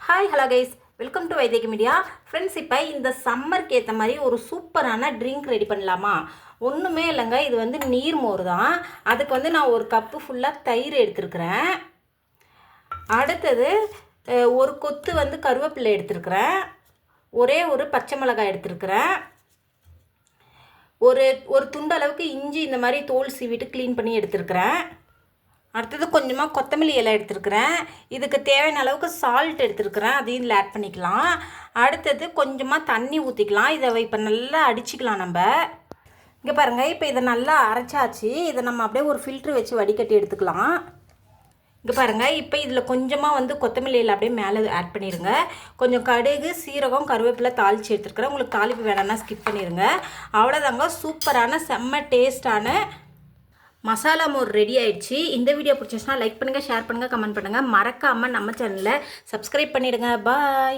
Hi hello guys, welcome to Vaithiyagi media. Friends, இப்போ இந்த சம்மருக்கு ஏற்ற மாதிரி ஒரு சூப்பரான ட்ரிங்க் ரெடி பண்ணலாமா? ஒன்றுமே இல்லைங்க, இது வந்து நீர்மோர் தான். அதுக்கு நான் ஒரு கப்பு ஃபுல்லாக தயிர் எடுத்துருக்கிறேன். அடுத்தது ஒரு கொத்து கருவேப்பிலை எடுத்துருக்கிறேன். ஒரே ஒரு பச்சை மிளகாய் எடுத்துருக்கிறேன். ஒரு ஒரு துண்டு அளவுக்கு இஞ்சி இந்த மாதிரி தோல் சீவிட்டு க்ளீன் பண்ணி எடுத்துருக்கிறேன். அடுத்தது கொஞ்சமாக கொத்தமல்லி இலை எடுத்துருக்கிறேன். இதுக்கு தேவையான அளவுக்கு சால்ட் எடுத்துருக்கிறேன், அதையும் இதில் ஆட் பண்ணிக்கலாம். அடுத்தது கொஞ்சமாக தண்ணி ஊற்றிக்கலாம். இதை இப்போ நல்லா அடிச்சுக்கலாம். நம்ம இங்கே பாருங்கள், இப்போ இதை நல்லா அரைச்சாச்சு. இதை நம்ம அப்படியே ஒரு ஃபில்ட்ரு வச்சு வடிகட்டி எடுத்துக்கலாம். இங்கே பாருங்கள், இப்போ இதில் கொஞ்சமாக கொத்தமல்லி இலை அப்படியே மேலே ஆட் பண்ணிடுங்க. கொஞ்சம் கடுகு, சீரகம், கருவேப்பிலை தாளித்து எடுத்துருக்கிறேன். உங்களுக்கு தாளிப்பு வேணான்னா ஸ்கிப் பண்ணிடுங்க. அவ்வளோதாங்க, சூப்பரான செம்ம டேஸ்டான மசாலா மோர் ரெடி ஆயிடுச்சு. இந்த வீடியோ பிடிச்சிச்சுன்னா லைக் பண்ணுங்கள், ஷேர் பண்ணுங்கள், கமெண்ட் பண்ணுங்கள். மறக்காமல் நம்ம சேனலை சப்ஸ்கிரைப் பண்ணிவிடுங்க. பாய்.